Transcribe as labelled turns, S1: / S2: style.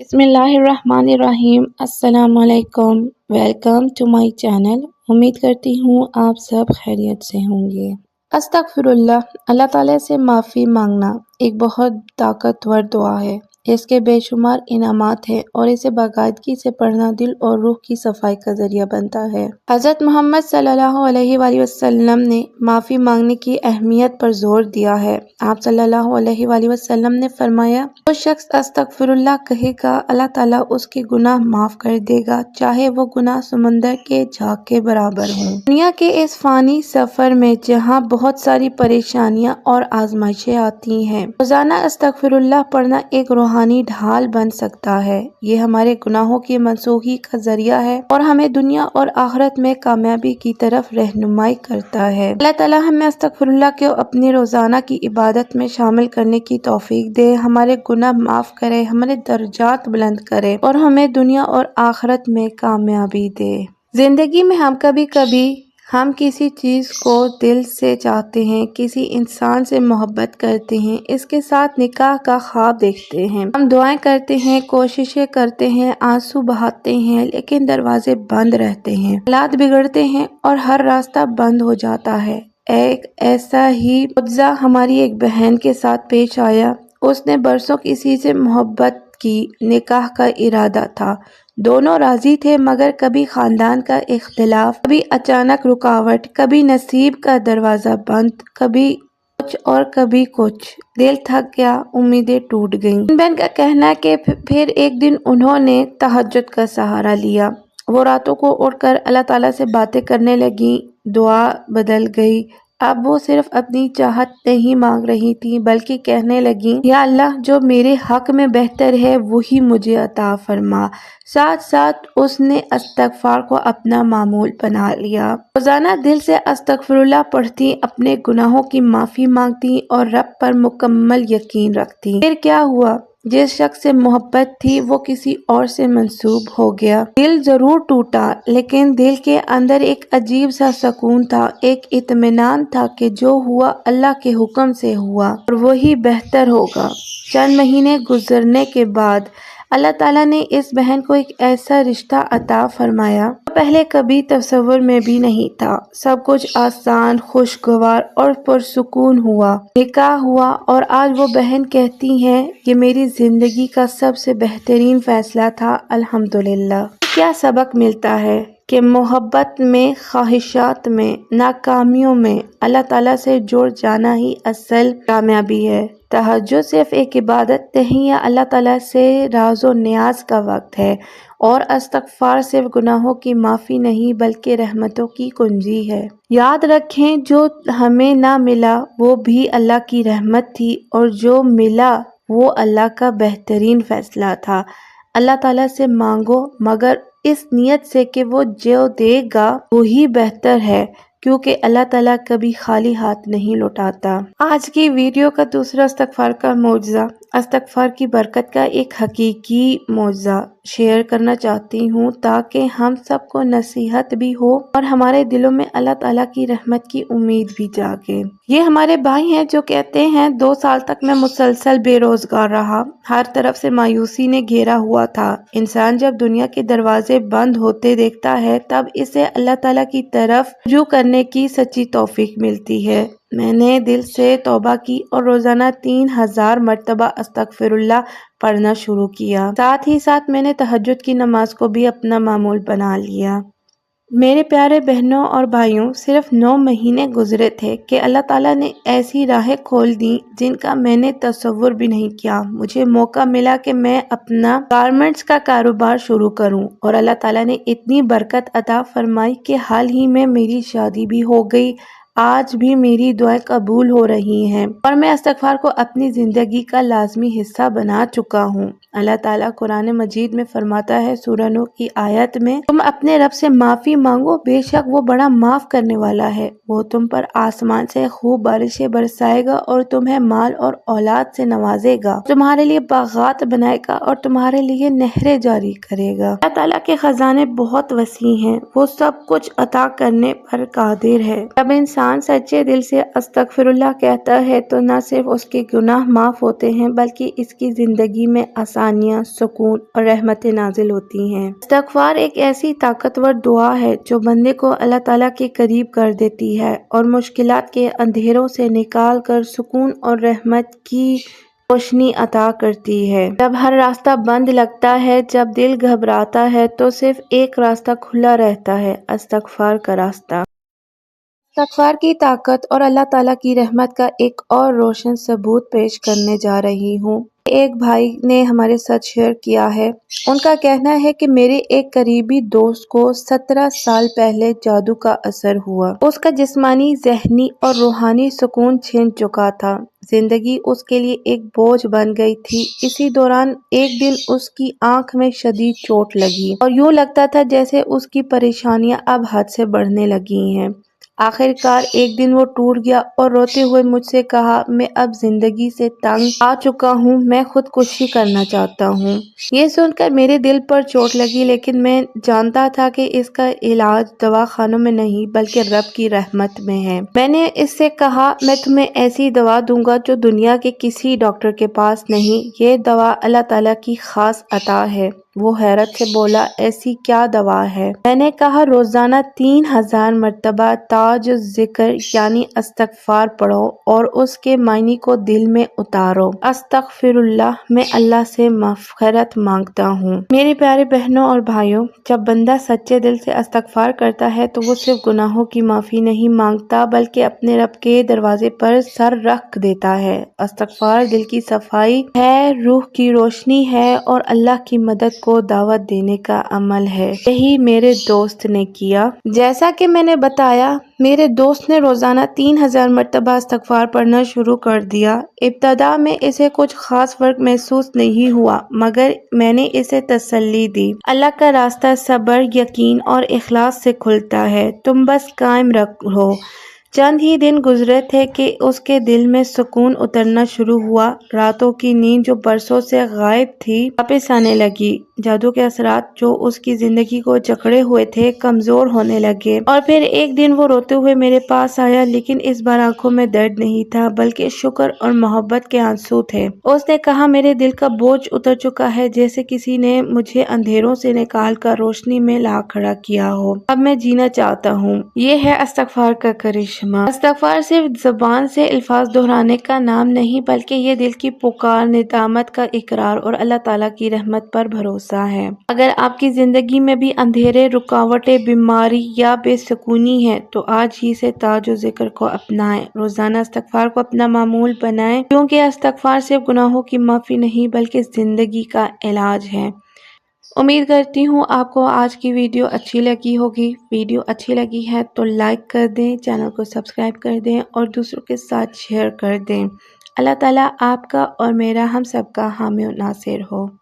S1: बिस्मिल्लाहिर्रहमानिर्रहीम। अस्सलाम वालेकुम। Welcome to my channel. उम्मीद करती हूँ आप सब खैरियत से होंगे। अस्तगफिरुल्लाह, अल्लाह ताला से माफ़ी मांगना एक बहुत ताकतवर दुआ है। इसके बेशुमार इनामात हैं और इसे बाकायदगी से पढ़ना दिल और रूह की सफाई का जरिया बनता है। हज़रत मोहम्मद सल्लल्लाहु अलैहि वसल्लम ने माफ़ी मांगने की अहमियत पर जोर दिया है। आप सल्लल्लाहु अलैहि वसल्लम ने फरमाया, वो शख्स अस्तगफिरुल्लाह कहेगा, अल्लाह ताला उसके गुनाह माफ़ कर देगा, चाहे वो गुनाह समंदर के झाग के बराबर हों। दुनिया के इस फानी सफ़र में जहाँ बहुत सारी परेशानियाँ और आजमाइशें आती हैं, रोज़ाना अस्तगफिरुल्लाह पढ़ना एक रूहानी ढाल बन सकता है। ये हमारे गुनाहों की मनसूखी का जरिया है और हमें दुनिया और आखिरत में कामयाबी की तरफ रहनुमाई करता है। अल्लाह ताला हमें अस्तगफिरुल्लाह को अपनी रोज़ाना की इबादत में शामिल करने की तौफीक दे, हमारे गुनाह माफ़ करे, हमारे दर्जात बुलंद करे और हमें दुनिया और आखिरत में कामयाबी दे। जिंदगी में हम किसी चीज़ को दिल से चाहते हैं, किसी इंसान से मोहब्बत करते हैं, इसके साथ निकाह का ख्वाब देखते हैं, हम दुआएं करते हैं, कोशिशें करते हैं, आंसू बहाते हैं, लेकिन दरवाजे बंद रहते हैं, हालात बिगड़ते हैं और हर रास्ता बंद हो जाता है। एक ऐसा ही मुआवजा हमारी एक बहन के साथ पेश आया। उसने बरसों किसी से मोहब्बत की, निकाह का इरादा था, दोनों राजी थे, मगर कभी खानदान का इख्तिलाफ, कभी अचानक रुकावट, कभी नसीब का दरवाजा बंद, कभी कुछ और कभी कुछ। दिल थक गया, उम्मीदें टूट गईं। बहन का कहना है कि फिर एक दिन उन्होंने तहज्जुद का सहारा लिया। वो रातों को उठकर अल्लाह ताला से बातें करने लगी। दुआ बदल गई। अब वो सिर्फ अपनी चाहत नहीं मांग रही थी, बल्कि कहने लगी, या अल्लाह, जो मेरे हक में बेहतर है वही मुझे अता फरमा। साथ साथ उसने अस्तगफार को अपना मामूल बना लिया। रोजाना दिल से अस्तगफिरुल्लाह पढ़ती, अपने गुनाहों की माफ़ी मांगती और रब पर मुकम्मल यकीन रखती। फिर क्या हुआ? जिस शख्स से मोहब्बत थी वो किसी और से मंसूब हो गया। दिल जरूर टूटा, लेकिन दिल के अंदर एक अजीब सा सुकून था, एक इत्मीनान था कि जो हुआ अल्लाह के हुक्म से हुआ और वही बेहतर होगा। चंद महीने गुजरने के बाद अल्लाह ताला ने इस बहन को एक ऐसा रिश्ता अता फरमाया जो पहले कभी तस्वुर में भी नहीं था। सब कुछ आसान, खुशगवार और पुरसुकून हुआ। निकाह हुआ और आज वो बहन कहती हैं, ये मेरी जिंदगी का सबसे बेहतरीन फैसला था, अल्हम्दुलिल्लाह। क्या सबक मिलता है कि मोहब्बत में, ख्वाहिशात में, नाकामियों में अल्लाह ताला से जुड़ जाना ही असल कामयाबी है। तहज्जुद सिर्फ एक इबादत नहीं है, अल्लाह ताला से राज़ो नियाज का वक्त है और अस्तगफार सिर्फ गुनाहों की माफ़ी नहीं बल्कि रहमतों की कुंजी है। याद रखें, जो हमें ना मिला वो भी अल्लाह की रहमत थी और जो मिला वो अल्लाह का बेहतरीन फैसला था। अल्लाह ताला से मांगो, मगर इस नियत से कि वो जो देगा वही बेहतर है, क्योंकि अल्लाह ताला कभी खाली हाथ नहीं लौटाता। आज की वीडियो का दूसरा इस्तगफार का मौजज़ा, इस्तगफार की बरकत का एक हकीकी मौजज़ा शेयर करना चाहती हूँ, ताकि हम सबको नसीहत भी हो और हमारे दिलों में अल्लाह ताला की रहमत की उम्मीद भी जागे। ये हमारे भाई हैं जो कहते हैं, 2 साल तक मैं मुसलसल बेरोजगार रहा, हर तरफ से मायूसी ने घेरा हुआ था। इंसान जब दुनिया के दरवाजे बंद होते देखता है, तब इसे अल्लाह ताला की तरफ रुजू करने की सच्ची तौफीक मिलती है। मैंने दिल से तौबा की और रोजाना 3000 मरतबा अस्तगफिरुल्लाह पढ़ना शुरू किया। साथ ही साथ मैंने तहज्जुद की नमाज को भी अपना मामूल बना लिया। मेरे प्यारे बहनों और भाइयों, सिर्फ 9 महीने गुजरे थे कि अल्लाह ताला ने ऐसी राहें खोल दी जिनका मैंने तसव्वुर भी नहीं किया। मुझे मौका मिला कि मैं अपना गारमेंट्स का कारोबार शुरू करूं और अल्लाह ताला ने इतनी बरकत अता फरमाई कि हाल ही में मेरी शादी भी हो गई। आज भी मेरी दुआएं कबूल हो रही हैं और मैं इस्तगफार को अपनी जिंदगी का लाजमी हिस्सा बना चुका हूँ। अल्लाह ताला कुरान मजीद में फरमाता है, सूरह नूह की आयत में, तुम अपने रब से माफी मांगो, बेशक वो बड़ा माफ करने वाला है। वो तुम पर आसमान से खूब बारिशें बरसाएगा और तुम्हें माल और औलाद से नवाजेगा, तुम्हारे लिए बागात बनाएगा और तुम्हारे लिए नहरें जारी करेगा। अल्लाह ताला के खजाने बहुत वसी हैं, वो सब कुछ अता करने पर कादिर है। जब इंसान انسان سچے دل سے استغفراللہ کہتا ہے تو نہ صرف اس کے گناہ معاف ہوتے ہیں بلکہ اس کی زندگی میں آسانیاں، سکون اور رحمتیں نازل ہوتی ہیں۔ استغفار ایک ایسی طاقتور دعا ہے جو بندے کو اللہ تعالیٰ کے قریب کر دیتی ہے اور مشکلات کے اندھیروں سے نکال کر سکون اور رحمت کی روشنی عطا کرتی ہے۔ جب ہر راستہ بند لگتا ہے، جب دل گھبراتا ہے تو صرف ایک راستہ کھلا رہتا ہے، استغفار کا راستہ۔ استغفار کی طاقت اور اللہ تعالیٰ کی رحمت کا ایک اور روشن ثبوت پیش کرنے جا رہی ہوں۔ ایک بھائی نے ہمارے ساتھ شیئر کیا ہے، ان کا کہنا ہے کہ میرے ایک قریبی دوست کو 17 سال پہلے جادو کا اثر ہوا۔ اس کا جسمانی، ذہنی اور روحانی سکون چھن چکا تھا۔ زندگی اس کے لیے ایک بوجھ بن گئی تھی۔ اسی دوران ایک دن اس کی آنکھ میں شدید چوٹ لگی اور یوں لگتا تھا جیسے اس کی پریشانیاں اب حد سے بڑھنے لگی ہیں۔ آخر کار ایک دن وہ ٹوٹ گیا اور روتے ہوئے مجھ سے کہا، میں اب زندگی سے تنگ آ چکا ہوں، میں خودکشی کرنا چاہتا ہوں۔ یہ سن کر میرے دل پر چوٹ لگی، لیکن میں جانتا تھا کہ اس کا علاج دواخانوں میں نہیں بلکہ رب کی رحمت میں ہے۔ میں نے اس سے کہا، میں تمہیں ایسی دوا دوں گا جو دنیا کے کسی ڈاکٹر کے پاس نہیں، یہ دوا اللہ تعالیٰ کی خاص عطا ہے۔ وہ حیرت سے بولا، ایسی کیا دوا ہے؟ میں نے کہا، روزانہ 3000 مرتبہ تاج الذکر یعنی استغفار پڑھو اور اس کے معنی کو دل میں اتارو۔ استغفراللہ، میں اللہ سے مغفرت مانگتا ہوں۔ میرے پیارے بہنوں اور بھائیوں، جب بندہ سچے دل سے استغفار کرتا ہے تو وہ صرف گناہوں کی معافی نہیں مانگتا بلکہ اپنے رب کے دروازے پر سر رکھ دیتا ہے۔ استغفار دل کی صفائی ہے، روح کی روشنی ہے اور اللہ کی مدد کو دعوت دینے کا عمل ہے۔ یہی میرے دوست نے کیا۔ جیسا کہ میں نے بتایا، میرے دوست نے روزانہ 3000 مرتبہ استغفار پڑھنا شروع کر دیا۔ ابتدا میں اسے کچھ خاص فرق محسوس نہیں ہوا، مگر میں نے اسے تسلی دی، اللہ کا راستہ صبر، یقین اور اخلاص سے کھلتا ہے، تم بس قائم رہو۔ چند ہی دن گزرے تھے کہ اس کے دل میں سکون اترنا شروع ہوا۔ راتوں کی نیند جو برسوں سے غائب تھی واپس آنے لگی۔ جادو کے اثرات جو اس کی زندگی کو جکڑے ہوئے تھے کمزور ہونے لگے، اور پھر ایک دن وہ روتے ہوئے میرے پاس آیا، لیکن اس بار آنکھوں میں درد نہیں تھا بلکہ شکر اور محبت کے آنسو تھے۔ اس نے کہا، میرے دل کا بوجھ اتر چکا ہے، جیسے کسی نے مجھے اندھیروں سے نکال کر روشنی میں لا کھڑا کیا ہو۔ اب میں جینا چاہتا ہوں۔ یہ ہے استغفار کا کرشمہ۔ استغفار صرف زبان سے الفاظ دہرانے کا نام نہیں بلکہ یہ دل کی پکار، ندامت کا اقرار اور اللہ تعالیٰ کی رحمت پر بھروسہ ہے۔ اگر آپ کی زندگی میں بھی اندھیرے، رکاوٹیں، بیماری یا بے سکونی ہے تو آج ہی سے تاج و ذکر کو اپنائیں، روزانہ استغفار کو اپنا معمول بنائیں، کیونکہ استغفار صرف گناہوں کی معافی نہیں بلکہ زندگی کا علاج ہے۔ امید کرتی ہوں آپ کو آج کی ویڈیو اچھی لگی ہوگی۔ ویڈیو اچھی لگی ہے تو لائک کر دیں، چینل کو سبسکرائب کر دیں اور دوسروں کے ساتھ شیئر کر دیں۔ اللہ تعالیٰ آپ کا اور میرا ہم سب کا حامی و ناصر ہو۔